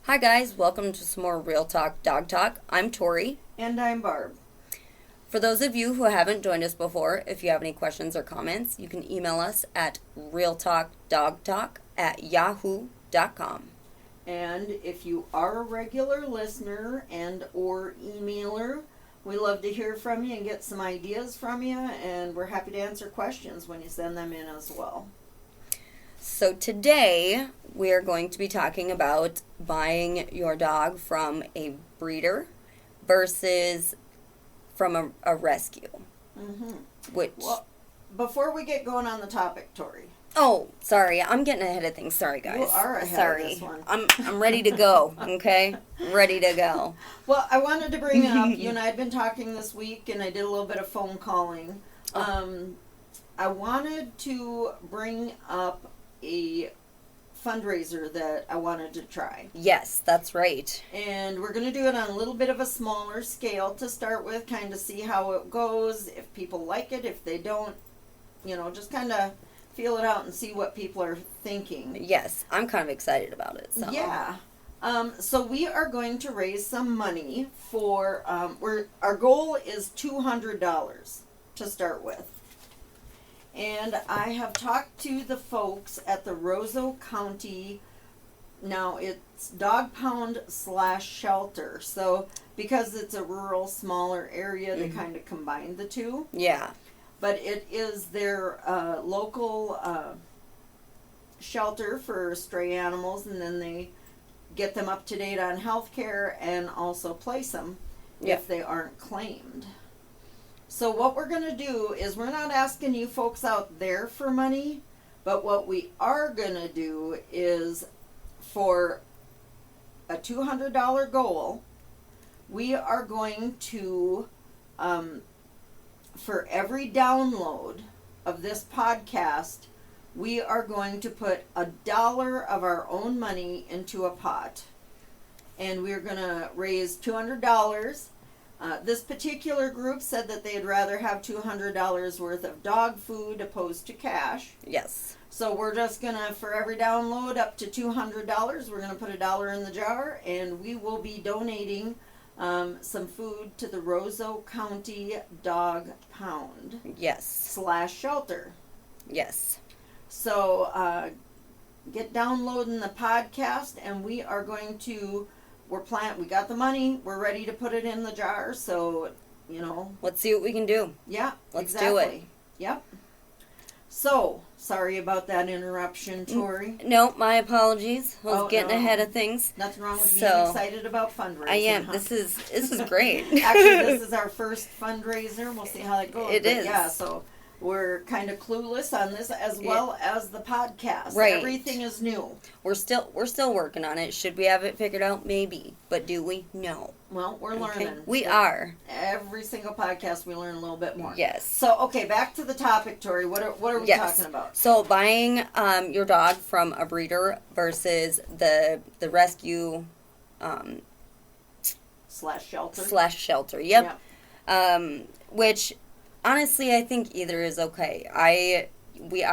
Hi guys, welcome to some more Real Talk Dog Talk. I'm Tori. And I'm Barb. For those of you who haven't joined us before, if you have any questions or comments, you can email us at realtalkdogtalk@yahoo.com. And if you are a regular listener and or emailer, we love to hear from you and get some ideas from you, and we're happy to answer questions when you send them in as well. So today we are going to be talking about buying your dog from a breeder versus from a rescue. Which... Well, before we get going on the topic, Tori. Oh, sorry. I'm getting ahead of things. Sorry, guys. You are ahead of this one. I'm ready to go, okay? Ready to go. Well, I wanted to bring up, you and I had been talking this week, and I did a little bit of phone calling. I wanted to bring up a fundraiser that I wanted to try. Yes, that's right. And we're going to do it on a little bit of a smaller scale to start with, kind of see how it goes, if people like it, if they don't, just kind of feel it out and see what people are thinking. Yes, I'm kind of excited about it. So. Yeah. So we are going to raise some money for, our goal is $200 to start with. And I have talked to the folks at the Roseau County, now it's dog pound / shelter. So because it's a rural, smaller area, they kind of combined the two. Yeah. But it is their local shelter for stray animals, and then they get them up to date on health care and also place them if they aren't claimed. So what we're going to do is we're not asking you folks out there for money, but what we are going to do is for a $200 goal, we are going to, for every download of this podcast, we are going to put $1 of our own money into a pot. And we're going to raise $200. This particular group said that they'd rather have $200 worth of dog food opposed to cash. Yes. So we're just going to, for every download up to $200, we're going to put $1 in the jar, and we will be donating some food to the Roseau County Dog Pound. Yes. / shelter. Yes. So get downloading the podcast, and we are going to... we got the money, we're ready to put it in the jar, so, Let's see what we can do. Yeah, Let's exactly. do it. Yep. So, sorry about that interruption, Tori. No, my apologies. I was getting ahead of things. Nothing wrong with being excited about fundraising. I am. Huh? This is great. Actually, this is our first fundraiser. We'll see how that goes. It is. Yeah, so we're kind of clueless on this as well as the podcast. Right. Everything is new. We're still working on it. Should we have it figured out? Maybe. But do we? No. Well, we're learning. We are. Every single podcast we learn a little bit more. Yes. So, okay, back to the topic, Tori. What are we talking about? So, buying your dog from a breeder versus the rescue / shelter. / shelter. Yep. Which, honestly, I think either is okay. We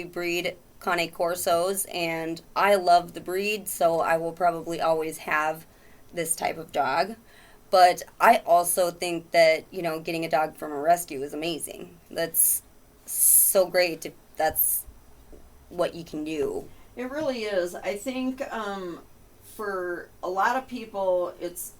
breed Cane Corsos, and I love the breed, so I will probably always have this type of dog. But I also think that, getting a dog from a rescue is amazing. That's so great if that's what you can do. It really is. I think for a lot of people, it's,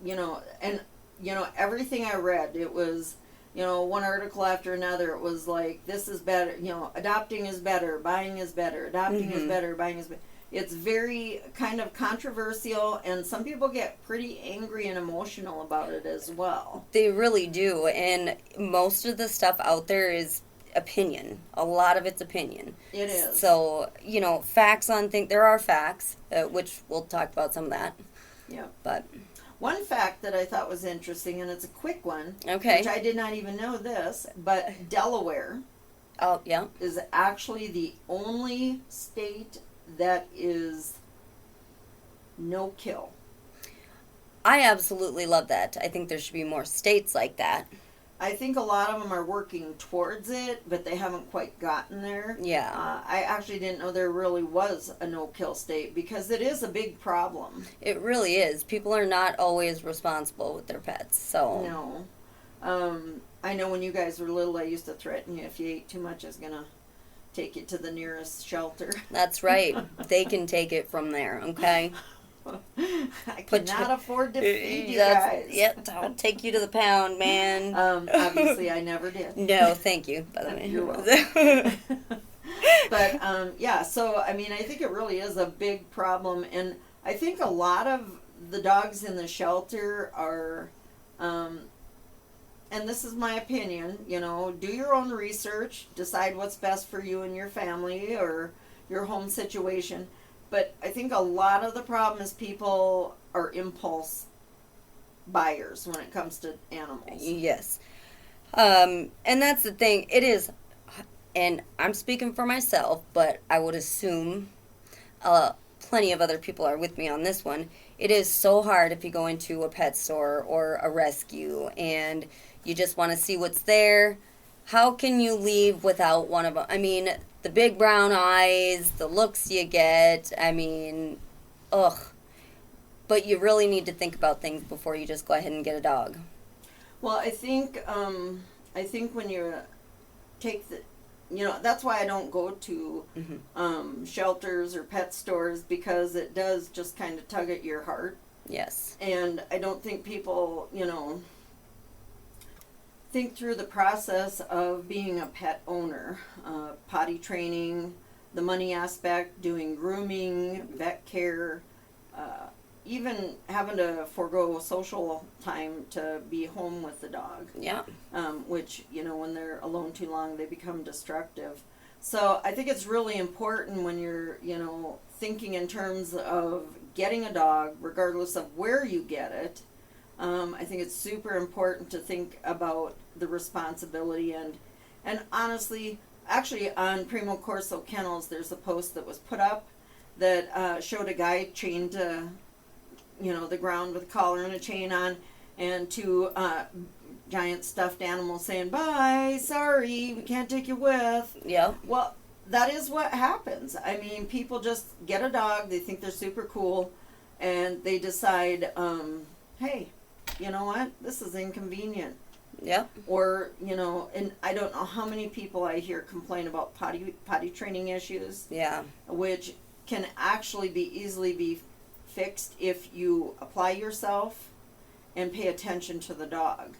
everything I read, it was, one article after another, it was like, this is better, adopting is better, buying is better, adopting is better, buying is better. It's very kind of controversial, and some people get pretty angry and emotional about it as well. They really do, and most of the stuff out there is opinion. A lot of it's opinion. It is. So, facts on things, there are facts, which we'll talk about some of that. Yeah. But one fact that I thought was interesting, and it's a quick one, okay, which I did not even know this, but Delaware is actually the only state that is no kill. I absolutely love that. I think there should be more states like that. I think a lot of them are working towards it, but they haven't quite gotten there. Yeah. I actually didn't know there really was a no-kill state because it is a big problem. It really is. People are not always responsible with their pets, so. No. I know when you guys were little, I used to threaten you if you ate too much, I was going to take you to the nearest shelter. That's right. They can take it from there, okay? I cannot afford to feed you guys. Yep, I'll take you to the pound, man. Obviously, I never did. No, thank you, by the way. You're welcome. But, yeah, so, I mean, I think it really is a big problem. And I think a lot of the dogs in the shelter are, and this is my opinion, you know, do your own research, decide what's best for you and your family or your home situation. But I think a lot of the problem is people are impulse buyers when it comes to animals. Yes. And that's the thing. It is, and I'm speaking for myself, but I would assume plenty of other people are with me on this one. It is so hard if you go into a pet store or a rescue and you just want to see what's there. How can you leave without one of them? I mean, the big brown eyes, the looks you get, I mean, ugh. But you really need to think about things before you just go ahead and get a dog. Well, I think when you take the, you know, that's why I don't go to shelters or pet stores, because it does just kind of tug at your heart. Yes. And I don't think people, you know, think through the process of being a pet owner, potty training, the money aspect, doing grooming, vet care, even having to forego social time to be home with the dog. Yeah. Which, you know, when they're alone too long, they become destructive. So I think it's really important when you're, you know, thinking in terms of getting a dog, regardless of where you get it. I think it's super important to think about the responsibility and honestly, actually on Primo Corso Kennels, there's a post that was put up that showed a guy chained to, you know, the ground with a collar and a chain on, and two giant stuffed animals saying, "Bye, sorry, we can't take you with." Yeah. Well, that is what happens. I mean, people just get a dog, they think they're super cool, and they decide, hey, you know what, this is inconvenient. Yep. Or, you know, and I don't know how many people I hear complain about potty training issues. Yeah. Which can actually easily be fixed if you apply yourself and pay attention to the dog.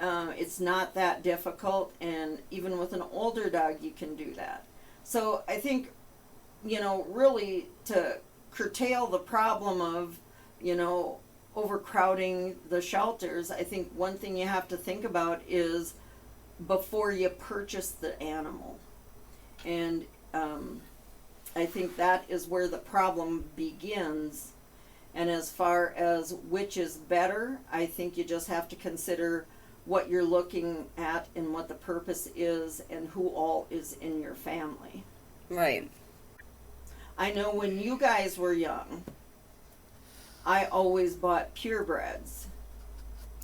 It's not that difficult, and even with an older dog you can do that. So I think, you know, really to curtail the problem of, you know, overcrowding the shelters, I think one thing you have to think about is before you purchase the animal. And I think that is where the problem begins. And as far as which is better, I think you just have to consider what you're looking at and what the purpose is and who all is in your family. Right. I know when you guys were young, I always bought purebreds.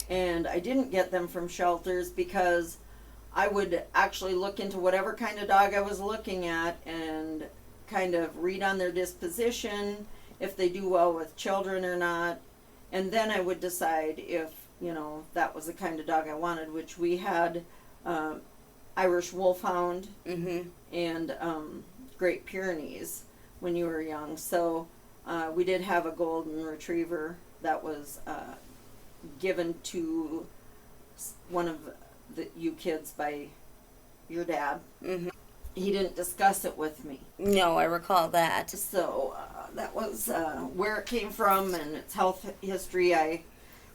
And I didn't get them from shelters because I would actually look into whatever kind of dog I was looking at and kind of read on their disposition, if they do well with children or not. And then I would decide if, you know, that was the kind of dog I wanted, which we had Irish Wolfhound and Great Pyrenees when you were young. So we did have a golden retriever that was given to one of you kids by your dad. He didn't discuss it with me. No, I recall that. So that was where it came from, and its health history. I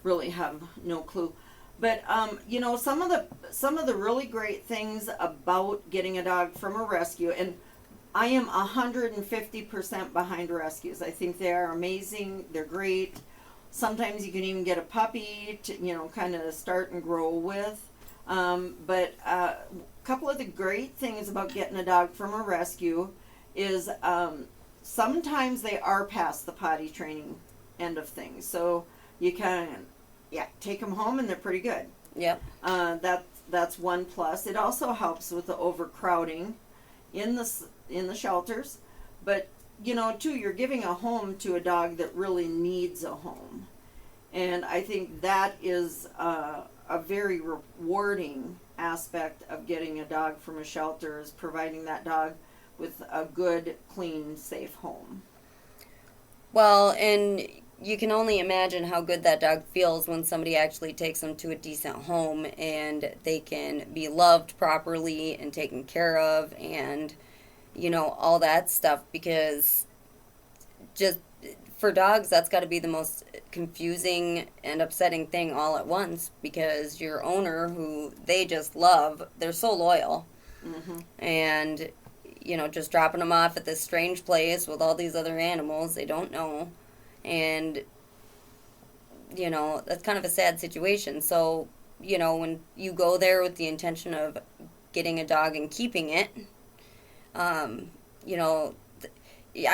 really have no clue. But you know, some of the really great things about getting a dog from a rescue, and I am 150% behind rescues. I think they are amazing. They're great. Sometimes you can even get a puppy to, you know, kind of start and grow with. But a couple of the great things about getting a dog from a rescue is sometimes they are past the potty training end of things. So you can, take them home and they're pretty good. Yep. That's one plus. It also helps with the overcrowding in the shelters, but too, you're giving a home to a dog that really needs a home, and I think that is a very rewarding aspect of getting a dog from a shelter, is providing that dog with a good, clean, safe home. Well, and you can only imagine how good that dog feels when somebody actually takes them to a decent home and they can be loved properly and taken care of and, all that stuff. Because just for dogs, that's got to be the most confusing and upsetting thing all at once, because your owner, who they just love, they're so loyal. Mm-hmm. And just dropping them off at this strange place with all these other animals they don't know. And, that's kind of a sad situation. So, when you go there with the intention of getting a dog and keeping it, I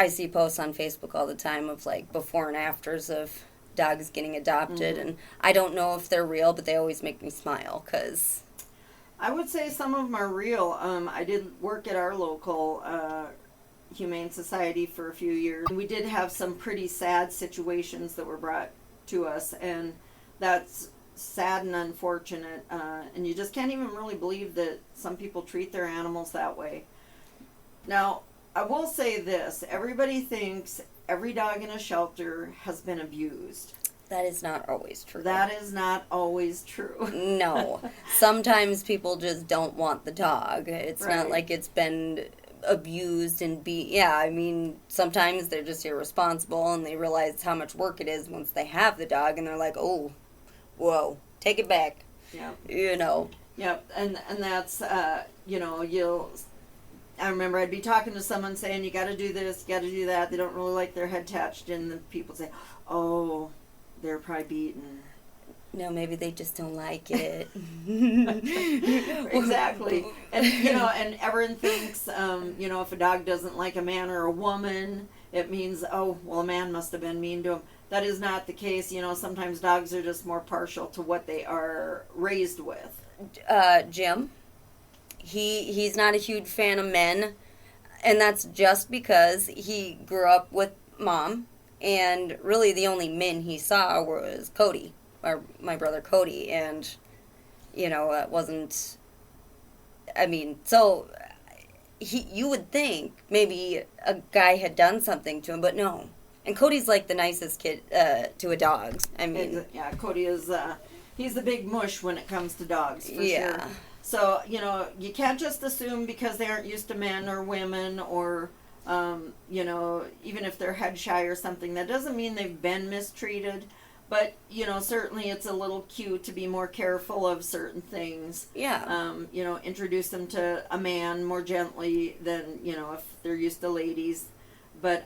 see posts on Facebook all the time of like before and afters of dogs getting adopted. Mm-hmm. And I don't know if they're real, but they always make me smile because I would say some of them are real. I did work at our local Humane Society for a few years. We did have some pretty sad situations that were brought to us, and that's sad and unfortunate. And you just can't even really believe that some people treat their animals that way. Now, I will say this. Everybody thinks every dog in a shelter has been abused. that is not always true. That is not always true. No. Sometimes people just don't want the dog. It's Right. not like it's been abused and I mean, sometimes they're just irresponsible and they realize how much work it is once they have the dog and they're like, oh, whoa, take it back. Yeah. Yep, and that's I remember I'd be talking to someone saying, you got to do this, you got to do that. They don't really like their head touched, and the people say, oh, they're probably beaten. No, maybe they just don't like it. Exactly. And everyone thinks, if a dog doesn't like a man or a woman, it means, oh, well, a man must have been mean to him. That is not the case. Sometimes dogs are just more partial to what they are raised with. Jim, he's not a huge fan of men, and that's just because he grew up with Mom, and really the only men he saw was Cody, or my brother Cody, and it wasn't. I mean, so you would think maybe a guy had done something to him, but no. And Cody's like the nicest kid to a dog. I mean, yeah, Cody is. He's the big mush when it comes to dogs, for yeah. sure. So, you can't just assume because they aren't used to men or women or, even if they're head shy or something, that doesn't mean they've been mistreated. But, certainly it's a little cue to be more careful of certain things. Yeah. Introduce them to a man more gently than, if they're used to ladies. But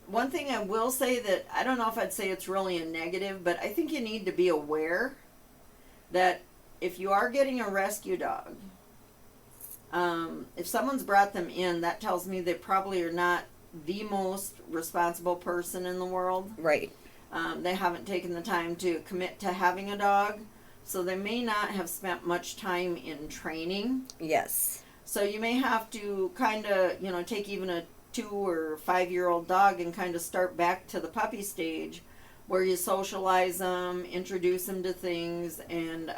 one thing I will say that, I don't know if I'd say it's really a negative, but I think you need to be aware that if you are getting a rescue dog, if someone's brought them in, that tells me they probably are not the most responsible person in the world. Right. They haven't taken the time to commit to having a dog, so they may not have spent much time in training. Yes. So you may have to kind of, take even a 2 or 5-year-old dog and kind of start back to the puppy stage, where you socialize them, introduce them to things, and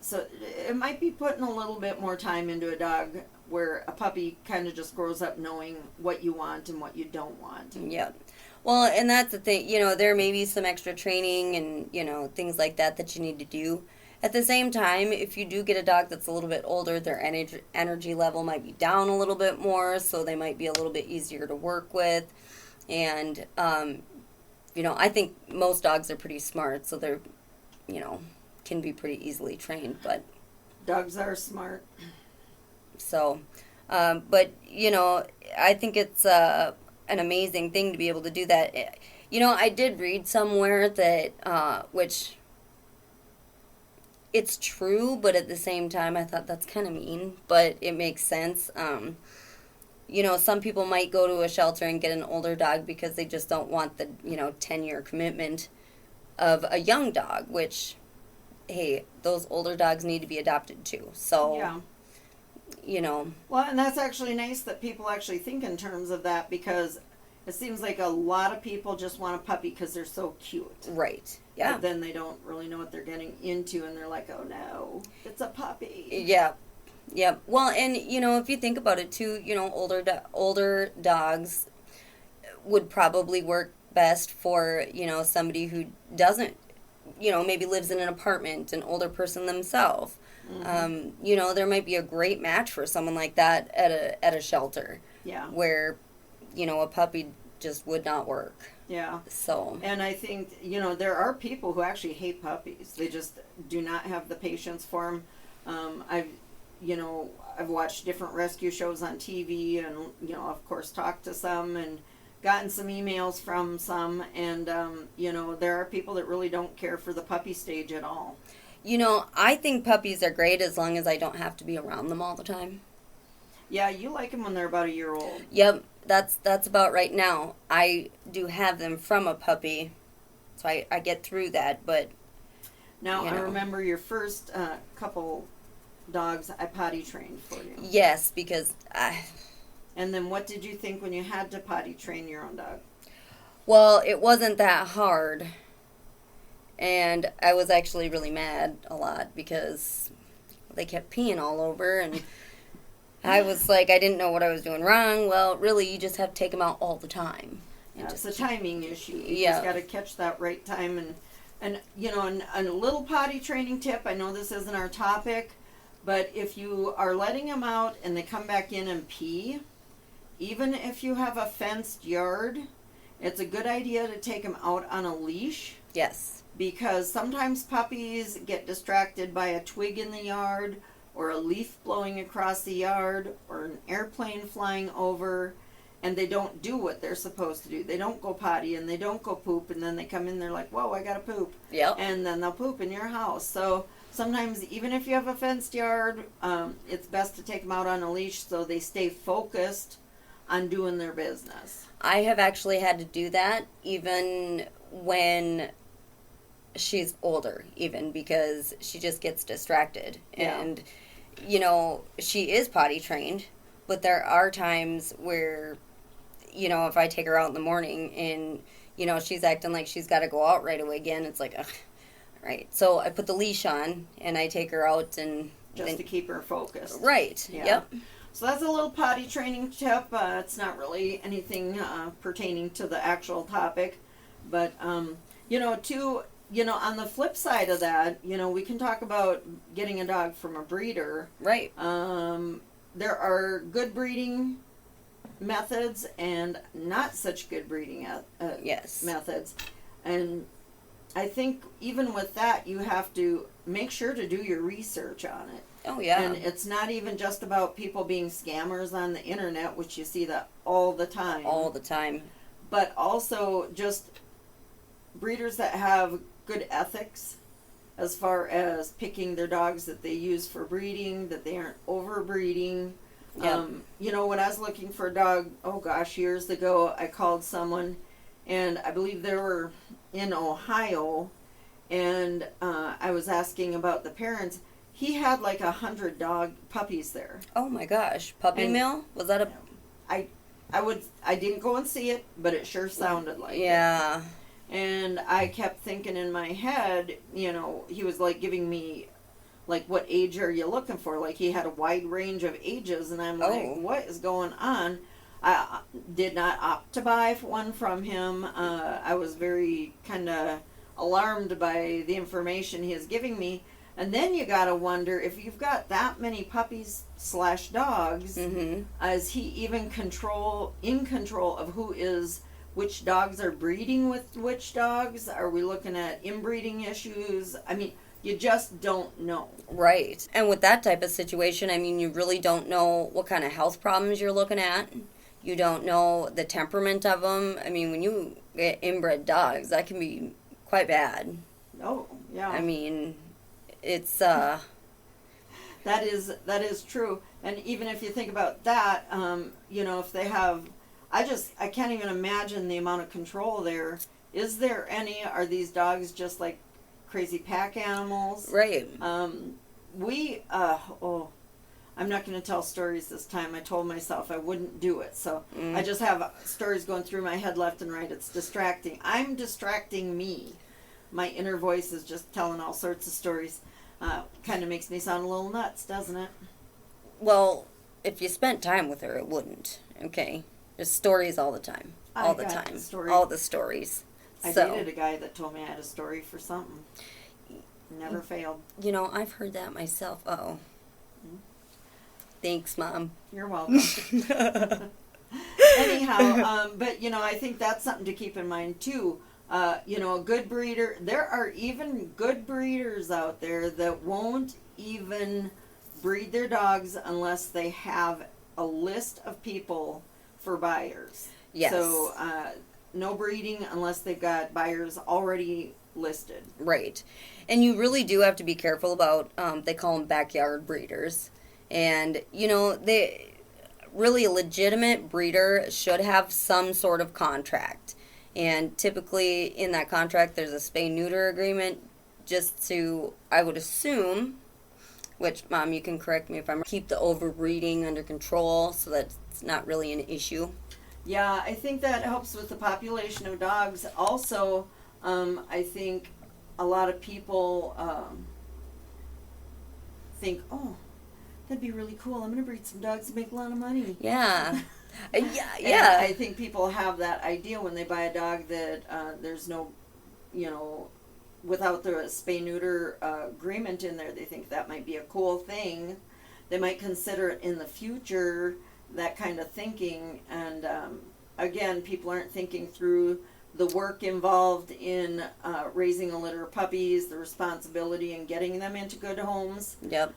so it might be putting a little bit more time into a dog, where a puppy kind of just grows up knowing what you want and what you don't want. Yeah. Well, and that's the thing, there may be some extra training and, things like that you need to do. At the same time, if you do get a dog that's a little bit older, their energy level might be down a little bit more, so they might be a little bit easier to work with. And, I think most dogs are pretty smart, so they're, can be pretty easily trained, but... Dogs are smart. So, but, I think it's an amazing thing to be able to do that. I did read somewhere that, which... It's true, but at the same time, I thought that's kind of mean, but it makes sense. Some people might go to a shelter and get an older dog because they just don't want the, 10-year commitment of a young dog, which hey, those older dogs need to be adopted too. So, Yeah. you know, Well, and that's actually nice that people actually think in terms of that, because it seems like a lot of people just want a puppy because they're so cute. right. Yeah. But then they don't really know what they're getting into, and they're like, oh no, it's a puppy. Yeah. Yeah. Well, and if you think about it too, older dogs would probably work best for, somebody who doesn't, maybe lives in an apartment, an older person themselves. There might be a great match for someone like that at a shelter. Yeah. Where, a puppy just would not work. Yeah. So. And I think, there are people who actually hate puppies. They just do not have the patience for them. I've watched different rescue shows on TV, and, of course, talked to some and gotten some emails from some. And, there are people that really don't care for the puppy stage at all. I think puppies are great as long as I don't have to be around them all the time. Yeah, you like them when they're about a year old. Yep, that's about right now. I do have them from a puppy, so I get through that, but... Now, I remember your first couple dogs I potty trained for you. Yes, because And then what did you think when you had to potty train your own dog? Well, it wasn't that hard. And I was actually really mad a lot because they kept peeing all over, and I was like, I didn't know what I was doing wrong. Well, really, you just have to take them out all the time. Yeah, it's a timing issue. You Yeah. just got to catch that right time. And a little potty training tip, I know this isn't our topic, but if you are letting them out and they come back in and pee, even if you have a fenced yard, it's a good idea to take them out on a leash. Yes. Because sometimes puppies get distracted by a twig in the yard, or a leaf blowing across the yard, or an airplane flying over, and they don't do what they're supposed to do. They don't go potty, and they don't go poop, and then they come in, they're like, whoa, I gotta poop. Yep. And then they'll poop in your house. So sometimes, even if you have a fenced yard, it's best to take them out on a leash so they stay focused on doing their business. I have actually had to do that even when she's older, even because she just gets distracted. Yeah. And, she is potty trained, but there are times where, if I take her out in the morning and, she's acting like she's got to go out right away again, it's like, ugh. Right. So I put the leash on and I take her out and... Just to keep her focused. Right. Yeah. Yep. So that's a little potty training tip. It's not really anything pertaining to the actual topic. But, on the flip side of that, we can talk about getting a dog from a breeder. Right. There are good breeding methods and not such good breeding Yes. methods. And I think even with that, you have to make sure to do your research on it. Oh, yeah. And it's not even just about people being scammers on the internet, which you see that all the time. All the time. But also just breeders that have good ethics as far as picking their dogs that they use for breeding, that they aren't overbreeding. Yep. When I was looking for a dog, years ago, I called someone, and I believe they were in Ohio, and I was asking about the parents. He had like 100 dog puppies there. Oh my gosh. Puppy mill? Was that a... I didn't go and see it, but it sure sounded like it. Yeah. And I kept thinking in my head, he was like giving me, like, what age are you looking for? Like, he had a wide range of ages, and I'm like, what is going on? I did not opt to buy one from him. I was very kind of alarmed by the information he is giving me. And then you gotta wonder, if you've got that many puppies / dogs, is he even in control of which dogs are breeding with which dogs? Are we looking at inbreeding issues? I mean, you just don't know. Right. And with that type of situation, I mean, you really don't know what kind of health problems you're looking at. You don't know the temperament of them. I mean, when you get inbred dogs, that can be quite bad. Oh, yeah. I mean, it's that is true. And even if you think about that, if they have, I can't even imagine the amount of control there. Is there any? Are these dogs just like crazy pack animals. Right. I'm not going to tell stories this time. I told myself I wouldn't do it. So Mm. I just have stories going through my head left and right. It's distracting. I'm distracting me. My inner voice is just telling all sorts of stories. Kind of makes me sound a little nuts, doesn't it? Well, if you spent time with her, it wouldn't. Okay. There's stories all the time. All the time. All the stories. I dated a guy that told me I had a story for something. Never failed. You know, I've heard that myself. Uh-oh. Thanks, Mom. You're welcome. Anyhow, but you know, I think that's something to keep in mind too. You know, a good breeder, there are even good breeders out there that won't even breed their dogs unless they have a list of people for buyers. Yes. So, no breeding unless they've got buyers already listed. Right. And you really do have to be careful about, they call them backyard breeders. And, you know, really a legitimate breeder should have some sort of contract. And typically in that contract there's a spay-neuter agreement just to, I would assume, which, Mom, you can correct me if I'm wrong, keep the overbreeding under control so that it's not really an issue. Yeah, I think that helps with the population of dogs. Also, I think a lot of people think, oh, that'd be really cool. I'm going to breed some dogs and make a lot of money. Yeah. Yeah. And I think people have that idea when they buy a dog that there's no, you know, without the spay-neuter agreement in there, they think that might be a cool thing. They might consider it in the future, that kind of thinking. And again, people aren't thinking through the work involved in raising a litter of puppies, the responsibility in getting them into good homes. Yep.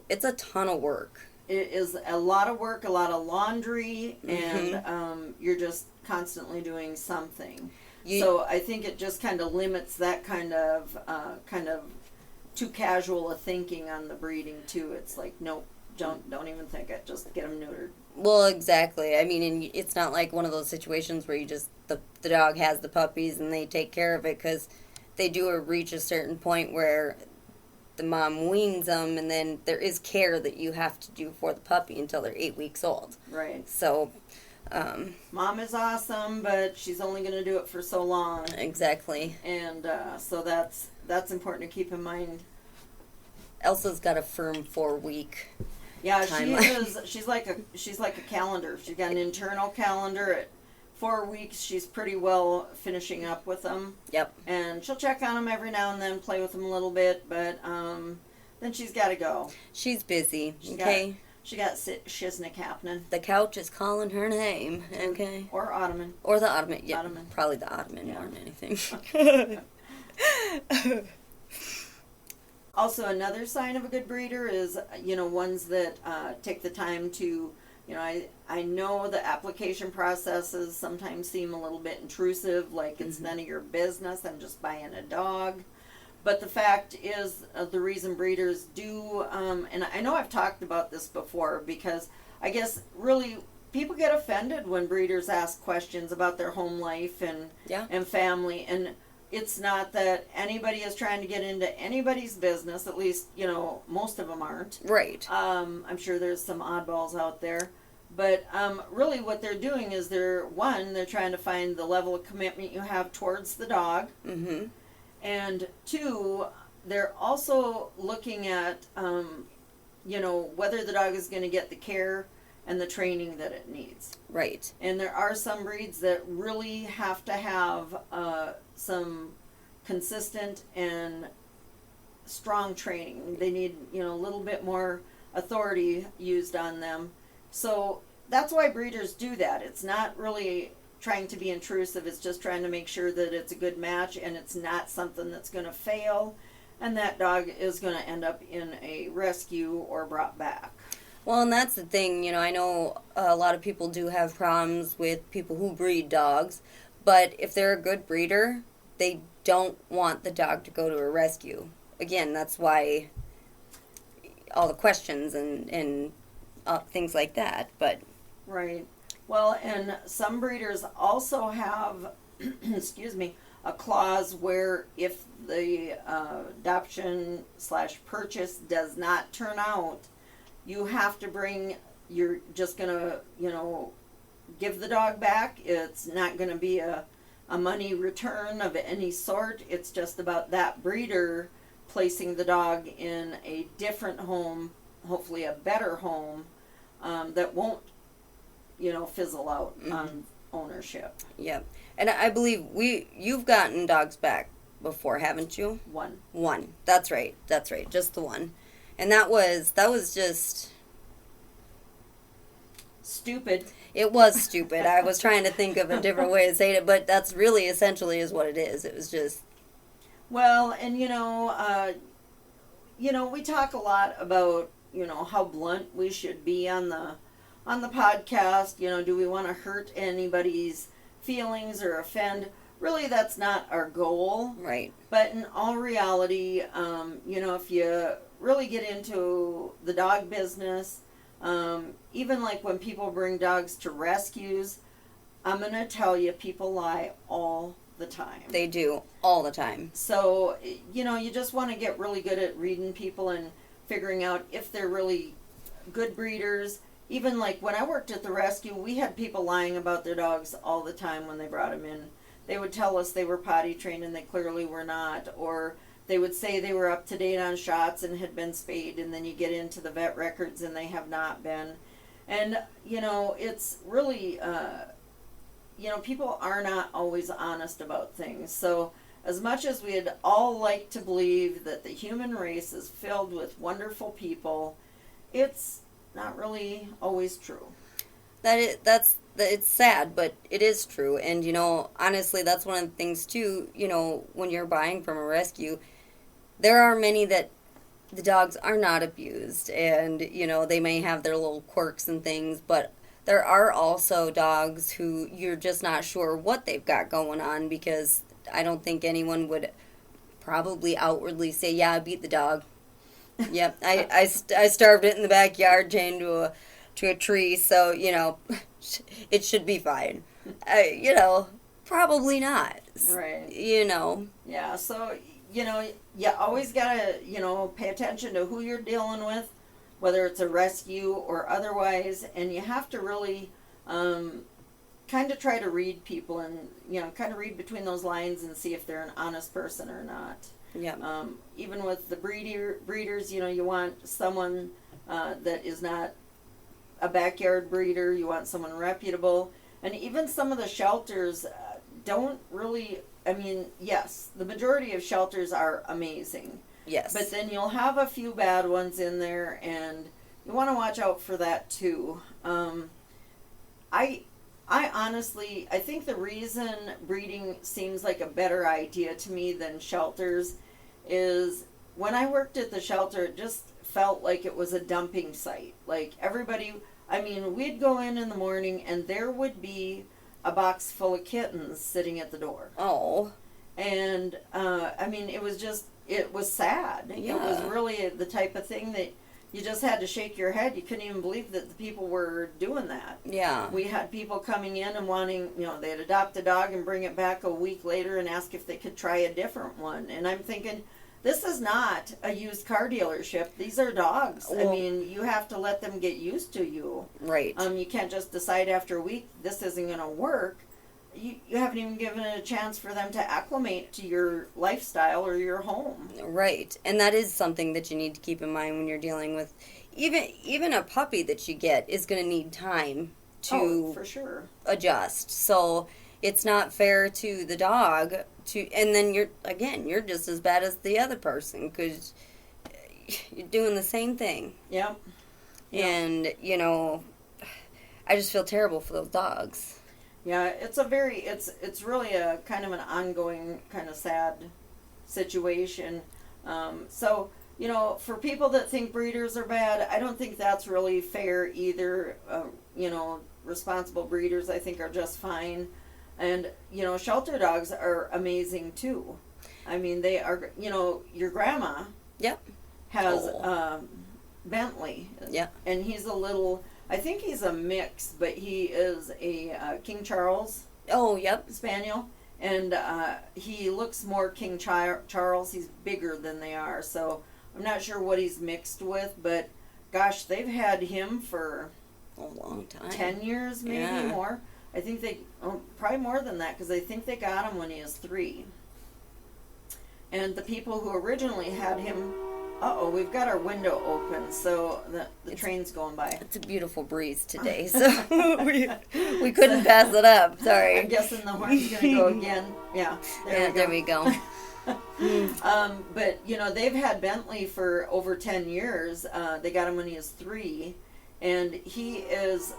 It's a ton of work. It is a lot of work, a lot of laundry, and you're just constantly doing something. So I think it just kind of limits that kind of too casual a thinking on the breeding too. It's like, nope, don't even think it. Just get them neutered. Well, exactly. I mean, and it's not like one of those situations where you just, the dog has the puppies and they take care of it, because they do reach a certain point where the mom weans them, and then there is care that you have to do for the puppy until they're 8 weeks old. Right. So, Mom is awesome, but she's only going to do it for so long. Exactly. And so that's important to keep in mind. Elsa's got a firm 4-week. Yeah, timeline. she is. She's like a calendar. She's got an internal calendar. At 4 weeks, she's pretty well finishing up with them. Yep. And she'll check on them every now and then, play with them a little bit, but then she's got to go. She's busy. She okay. She got shiznick happening. The couch is calling her name. Okay. Or ottoman. Or the ottoman. Yeah. Ottoman. Probably the ottoman more than anything. Also, another sign of a good breeder is, you know, ones that take the time to, you know, I know the application processes sometimes seem a little bit intrusive, like it's none of your business, I'm just buying a dog. But the fact is, the reason breeders do, and I know I've talked about this before, because I guess really people get offended when breeders ask questions about their home life and family, and it's not that anybody is trying to get into anybody's business, at least, you know, most of them aren't. Right. I'm sure there's some oddballs out there. But really what they're doing is they're trying to find the level of commitment you have towards the dog. Mm-hmm. And 2, they're also looking at, you know, whether the dog is going to get the care and the training that it needs. Right. And there are some breeds that really have to have some consistent and strong training. They need, you know, a little bit more authority used on them. So that's why breeders do that. It's not really trying to be intrusive. It's just trying to make sure that it's a good match and it's not something that's going to fail and that dog is going to end up in a rescue or brought back. Well, and that's the thing, you know, I know a lot of people do have problems with people who breed dogs, but if they're a good breeder, they don't want the dog to go to a rescue. Again, that's why all the questions and things like that, but... Right. Well, and some breeders also have, excuse me, a clause where if the adoption / purchase does not turn out, you have to bring, you're just going to, give the dog back. It's not going to be a money return of any sort. It's just about that breeder placing the dog in a different home, hopefully a better home, that won't, fizzle out on ownership. Yep. And I believe you've gotten dogs back before, haven't you? One. That's right. Just the one. And that was just stupid. It was stupid. I was trying to think of a different way to say it, but that's really essentially is what it is. It was just, well, and we talk a lot about, how blunt we should be on the podcast. Do we want to hurt anybody's feelings or offend? Really, that's not our goal. Right. But in all reality, if you really get into the dog business, even like when people bring dogs to rescues, I'm going to tell you, people lie all the time. They do, all the time. So, you just want to get really good at reading people and figuring out if they're really good breeders. Even like when I worked at the rescue, we had people lying about their dogs all the time when they brought them in. They would tell us they were potty trained and they clearly were not, or they would say they were up to date on shots and had been spayed, and then you get into the vet records and they have not been. And, it's really, people are not always honest about things. So as much as we'd all like to believe that the human race is filled with wonderful people, it's not really always true. It's sad, but it is true. And, honestly, that's one of the things, too, when you're buying from a rescue, there are many that the dogs are not abused, and, they may have their little quirks and things, but there are also dogs who you're just not sure what they've got going on, because I don't think anyone would probably outwardly say, yeah, I beat the dog. Yep, I starved it in the backyard, chained to a tree, so, it should be fine. Probably not. Right. Yeah, so, you always gotta, pay attention to who you're dealing with, whether it's a rescue or otherwise, and you have to really kind of try to read people and, kind of read between those lines and see if they're an honest person or not. Yeah. Even with the breeders, you want someone that is not a backyard breeder. You want someone reputable. And even some of the shelters don't really, yes, the majority of shelters are amazing. Yes. But then you'll have a few bad ones in there, and you want to watch out for that too. I honestly, I think the reason breeding seems like a better idea to me than shelters is when I worked at the shelter, it just felt like it was a dumping site. Like everybody, we'd go in the morning and there would be a box full of kittens sitting at the door. Oh. And, it was sad. Yeah. It was really the type of thing that you just had to shake your head. You couldn't even believe that the people were doing that. Yeah. We had people coming in and wanting, they'd adopt a dog and bring it back a week later and ask if they could try a different one. And I'm thinking, this is not a used car dealership. These are dogs. Well, you have to let them get used to you. Right. You can't just decide after a week this isn't going to work. You haven't even given it a chance for them to acclimate to your lifestyle or your home. Right. And that is something that you need to keep in mind when you're dealing with even a puppy that you get is going to need time to for sure. adjust. So it's not fair to the dog and then you're just as bad as the other person because you're doing the same thing. Yep. And, I just feel terrible for those dogs. Yeah, it's really a kind of an ongoing kind of sad situation. So, for people that think breeders are bad, I don't think that's really fair either. Responsible breeders I think are just fine. And, shelter dogs are amazing too. They are, your grandma has Bentley. Yeah. And he's a little... I think he's a mix, but he is a King Charles Oh, yep. Spaniel, And he looks more King Charles. He's bigger than they are, so I'm not sure what he's mixed with, but gosh, they've had him for a long time. 10 years, maybe more. I think probably more than that, because I think they got him when he was 3. And the people who originally had him, we've got our window open, so the train's going by. It's a beautiful breeze today, so we couldn't pass it up. Sorry. I'm guessing the horn's going to go again. Yeah, there we go. But, they've had Bentley for over 10 years. They got him when he was 3, and he is...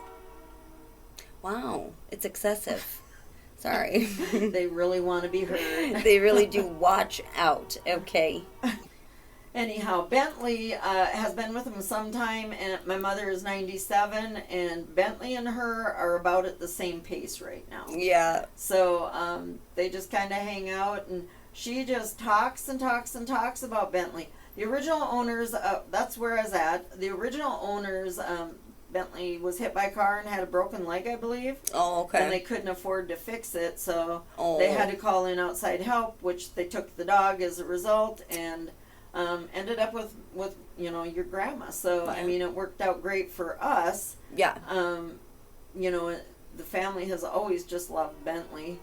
Wow, it's excessive. Sorry. They really want to be heard. They really do. Watch out. Okay. Anyhow, Bentley has been with him some time, and my mother is 97, and Bentley and her are about at the same pace right now. Yeah. So they just kind of hang out, and she just talks and talks and talks about Bentley. The original owners, that's where I was at. The original owners, Bentley was hit by a car and had a broken leg, I believe. Oh, okay. And they couldn't afford to fix it, so they had to call in outside help, which they took the dog as a result, and ended up with your grandma. So, I mean, it worked out great for us. Yeah. The family has always just loved Bentley.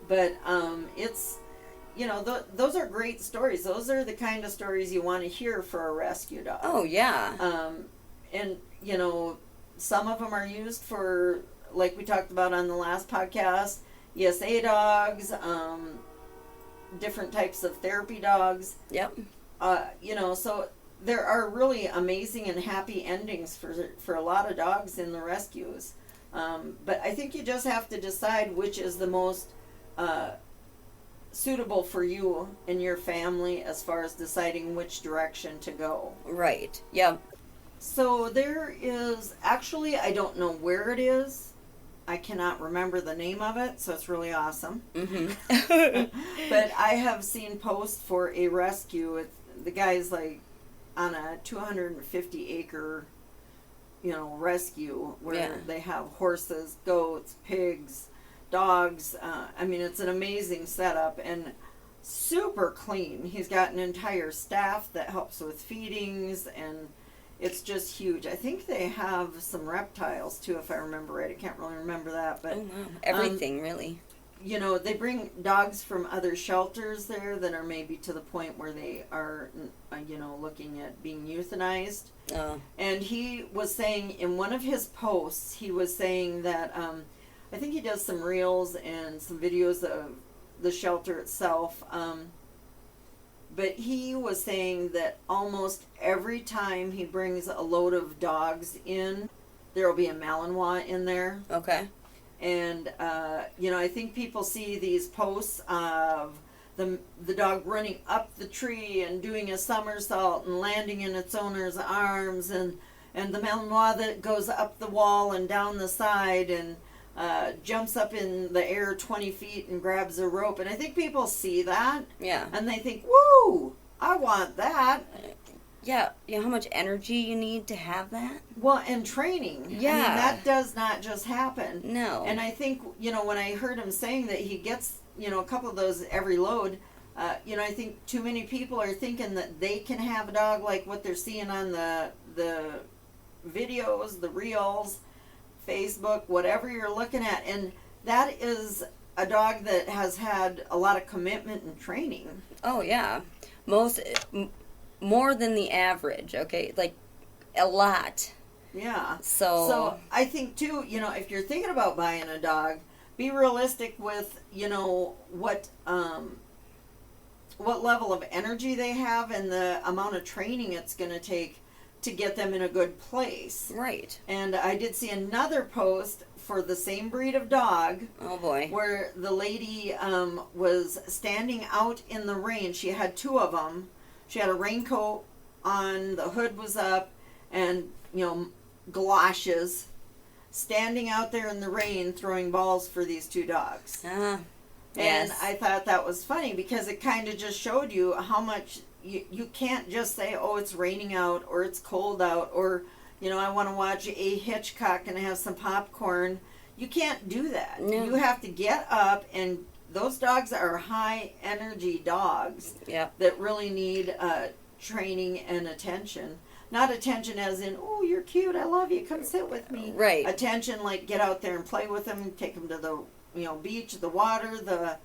But it's, those are great stories. Those are the kind of stories you want to hear for a rescue dog. Oh, yeah. And, some of them are used for, like we talked about on the last podcast, ESA dogs, different types of therapy dogs. Yep. So there are really amazing and happy endings for a lot of dogs in the rescues. But I think you just have to decide which is the most suitable for you and your family as far as deciding which direction to go. Right. Yep. So there is, actually, I don't know where it is. I cannot remember the name of it, so it's really awesome. Mm-hmm. But I have seen posts for a rescue. The guy's like on a 250-acre, rescue where they have horses, goats, pigs, dogs. I mean, it's an amazing setup and super clean. He's got an entire staff that helps with feedings, and it's just huge. I think they have some reptiles too, if I remember right. I can't really remember that, but everything really. They bring dogs from other shelters there that are maybe to the point where they are, looking at being euthanized. Oh. And he was saying in one of his posts, he was saying that I think he does some reels and some videos of the shelter itself. But he was saying that almost every time he brings a load of dogs in, there will be a Malinois in there. Okay. And, I think people see these posts of the dog running up the tree and doing a somersault and landing in its owner's arms, and the Malinois that goes up the wall and down the side and jumps up in the air 20 feet and grabs a rope. And I think people see that. Yeah. And they think, woo, I want that. Yeah. How much energy you need to have that? Well, and training. Yeah. I mean, that does not just happen. No. And I think, when I heard him saying that he gets, a couple of those every load, I think too many people are thinking that they can have a dog like what they're seeing on the videos, the reels, Facebook, whatever you're looking at. And that is a dog that has had a lot of commitment and training. Oh, yeah. More than the average, okay? Like, a lot. Yeah. So I think, too, if you're thinking about buying a dog, be realistic with, what level of energy they have and the amount of training it's going to take to get them in a good place. Right. And I did see another post for the same breed of dog. Oh, boy. Where the lady was standing out in the rain. She had 2 of them. She had a raincoat on, the hood was up, and, galoshes, standing out there in the rain throwing balls for these 2 dogs. Yes. And I thought that was funny because it kind of just showed you how much you can't just say, oh, it's raining out or it's cold out or, I want to watch a Hitchcock and have some popcorn. You can't do that. No. You have to get up and those dogs are high energy dogs Yeah. that really need training and attention. Not attention as in, oh, you're cute, I love you, come sit with me. Right. Attention like get out there and play with them, take them to the beach, the water, the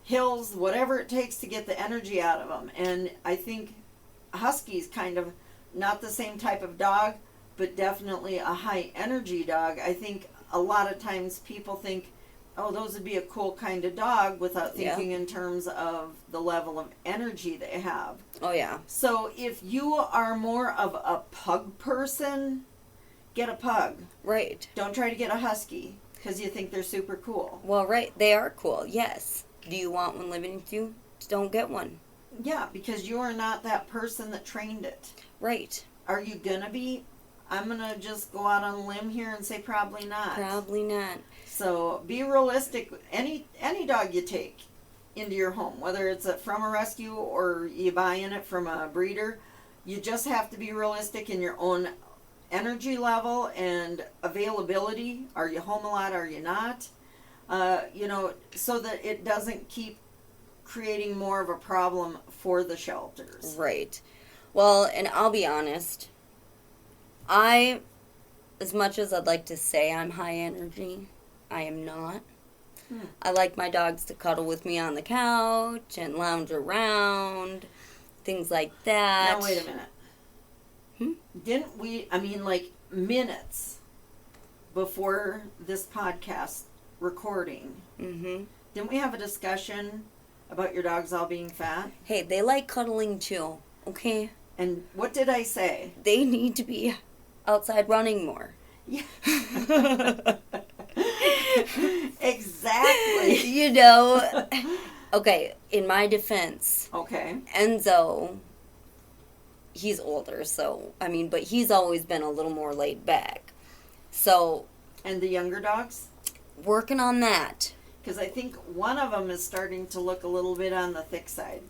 hills, whatever it takes to get the energy out of them. And I think Husky's kind of not the same type of dog, but definitely a high energy dog. I think a lot of times people think, oh, those would be a cool kind of dog without thinking in terms of the level of energy they have. Oh, yeah. So if you are more of a pug person, get a pug. Right. Don't try to get a Husky because you think they're super cool. Well, right. They are cool, yes. Do you want one living with you? Don't get one. Yeah, because you are not that person that trained it. Right. Are you going to be? I'm going to just go out on a limb here and say probably not. Probably not. So be realistic. Any dog you take into your home, whether it's from a rescue or you buy in it from a breeder, you just have to be realistic in your own energy level and availability. Are you home a lot? Are you not? So that it doesn't keep creating more of a problem for the shelters. Right. Well, and I'll be honest, as much as I'd like to say I'm high energy, I am not. I like my dogs to cuddle with me on the couch and lounge around, things like that. Now, wait a minute. Didn't we, like minutes before this podcast recording, didn't we have a discussion about your dogs all being fat? Hey, they like cuddling too, okay? And what did I say? They need to be outside running more. Yeah. Exactly. Okay, in my defense, Okay. Enzo, he's older, but he's always been a little more laid back. So, And the younger dogs? working on that. Because I think one of them is starting to look a little bit on the thick side.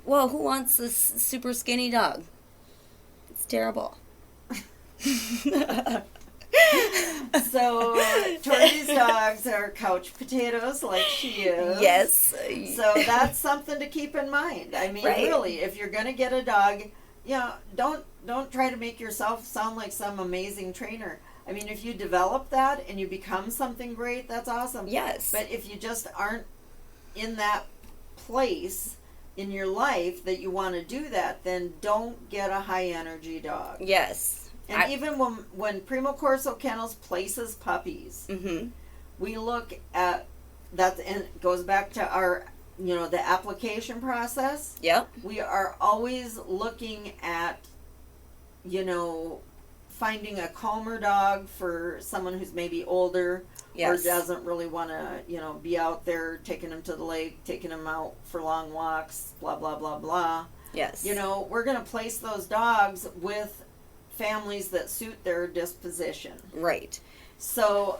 Well, who wants this super skinny dog? It's terrible. So, Tori's dogs are couch potatoes like she is. Yes. So that's something to keep in mind. Right. Really, if you're going to get a dog, don't try to make yourself sound like some amazing trainer. If you develop that and you become something great, that's awesome. Yes. But if you just aren't in that place in your life that you want to do that, then don't get a high energy dog. Yes. And even when Primo Corso Kennels places puppies, we look at that, and it goes back to our, the application process. Yep. We are always looking at, finding a calmer dog for someone who's maybe older or doesn't really want to, be out there taking them to the lake, taking them out for long walks, blah, blah, blah, blah. Yes. We're going to place those dogs with families that suit their disposition. Right. So,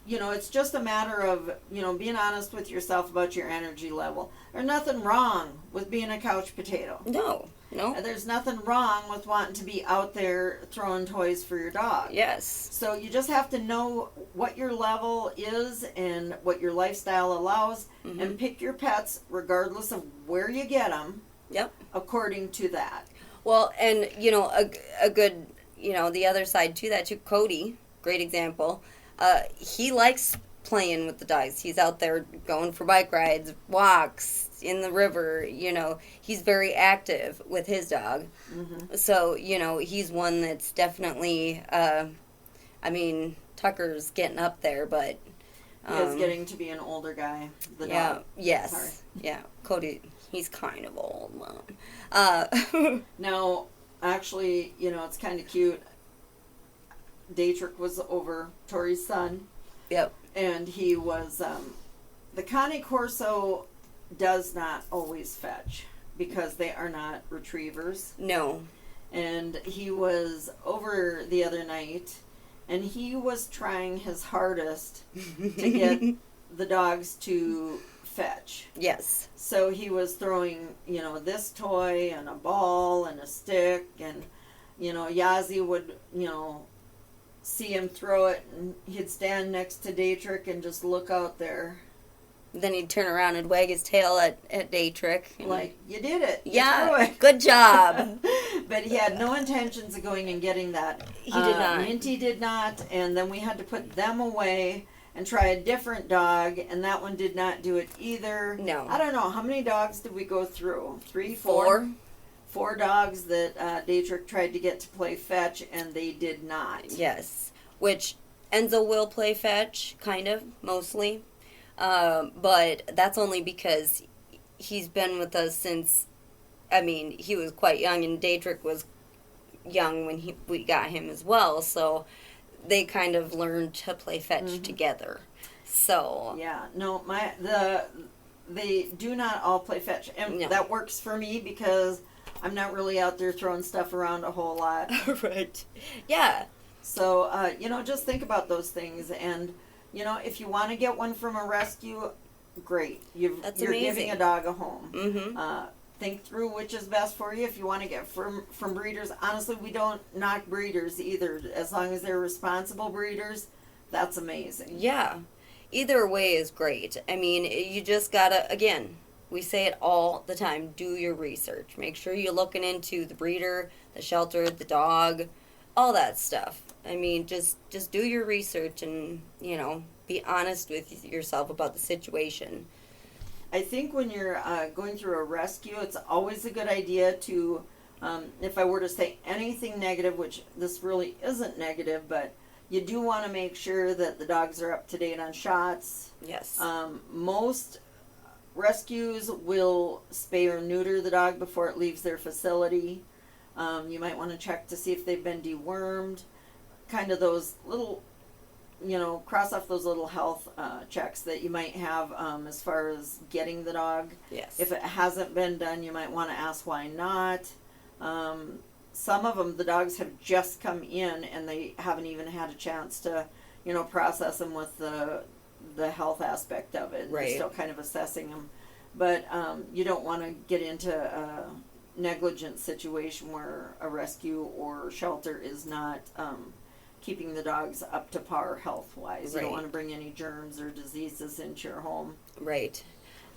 it's just a matter of, being honest with yourself about your energy level. There's nothing wrong with being a couch potato. No. There's nothing wrong with wanting to be out there throwing toys for your dog. Yes. So you just have to know what your level is and what your lifestyle allows, and pick your pets regardless of where you get them. Yep. According to that. Well, and, a good, the other side to that, too, Cody, great example. He likes playing with the dogs. He's out there going for bike rides, walks, in the river, he's very active with his dog. So, he's one that's definitely, Tucker's getting up there, but... He is getting to be an older guy, the dog. Yes. Sorry. Yeah, Cody, he's kind of old, Mom. Now, actually, it's kind of cute. Dietrich was over, Tori's son. Yep. And he was, the Cane Corso does not always fetch because they are not retrievers. No. And he was over the other night, and he was trying his hardest to get the dogs to fetch. Yes. So he was throwing, this toy and a ball and a stick, and, Yazi would, see him throw it, and he'd stand next to Dietrich and just look out there Then he'd turn around and wag his tail at Dietrich. Like, you did it. Yeah, good job. But he had no intentions of going and getting that. He did not. Minty did not, and then we had to put them away and try a different dog, and that one did not do it either. No. I don't know. How many dogs did we go through? 3, 4? 4 dogs that Dietrich tried to get to play fetch, and they did not. Yes. Which Enzo will play fetch, kind of, mostly. But that's only because he's been with us since, he was quite young, and Dietrich was young when we got him as well, so they kind of learned to play fetch together. So yeah, no, they do not all play fetch, and that works for me because I'm not really out there throwing stuff around a whole lot. Right. Yeah. So just think about those things, and if you want to get one from a rescue, great. You're amazing. Giving a dog a home. Mm-hmm. Think through which is best for you. If you want to get from breeders, honestly, we don't knock breeders either. As long as they're responsible breeders, that's amazing. Yeah. Either way is great. You just gotta, again, we say it all the time, do your research. Make sure you're looking into the breeder, the shelter, the dog, all that stuff. Just do your research and, be honest with yourself about the situation. I think when you're going through a rescue, it's always a good idea to, if I were to say anything negative, which this really isn't negative, but you do want to make sure that the dogs are up to date on shots. Yes. Most rescues will spay or neuter the dog before it leaves their facility. You might want to check to see if they've been dewormed. Kind of those little, cross off those little health checks that you might have as far as getting the dog. Yes. If it hasn't been done, you might want to ask why not. Some of them, the dogs have just come in and they haven't even had a chance to, process them with the health aspect of it. Right. They're still kind of assessing them. But you don't want to get into a negligent situation where a rescue or shelter is not keeping the dogs up to par health-wise. You don't want to bring any germs or diseases into your home. Right.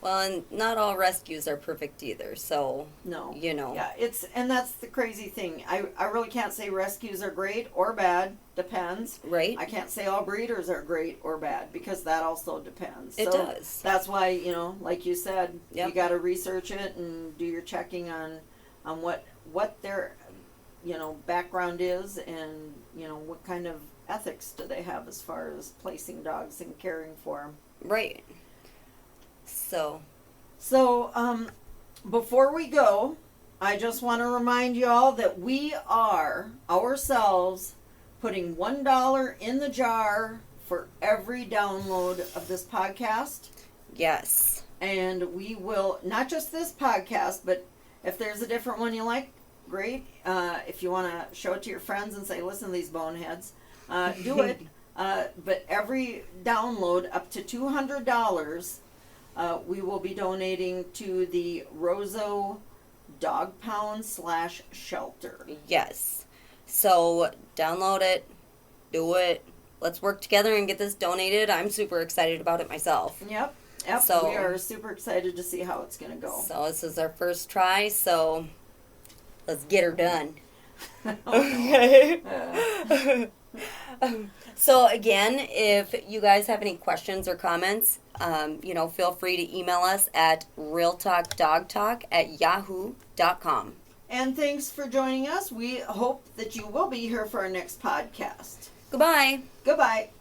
Well, and not all rescues are perfect either, so, No. Yeah, and that's the crazy thing. I really can't say rescues are great or bad. Depends. Right. I can't say all breeders are great or bad because that also depends. It does. That's why, like you said, Yep. you got to research it and do your checking on what their background is, and what kind of ethics do they have as far as placing dogs and caring for them. Right. So before we go, I just want to remind you all that we are ourselves putting $1 in the jar for every download of this podcast. yes. And we will, not just this podcast, but if there's a different one you like, great. If you want to show it to your friends and say, listen to these boneheads, do it. But every download up to $200, we will be donating to the Roseau Dog Pound / shelter. Yes. So download it, do it. Let's work together and get this donated. I'm super excited about it myself. Yep. So we are super excited to see how it's going to go. So this is our first try, so let's get her done. Okay. So again, if you guys have any questions or comments, feel free to email us at realtalkdogtalk@yahoo.com. And thanks for joining us. We hope that you will be here for our next podcast. Goodbye. Goodbye.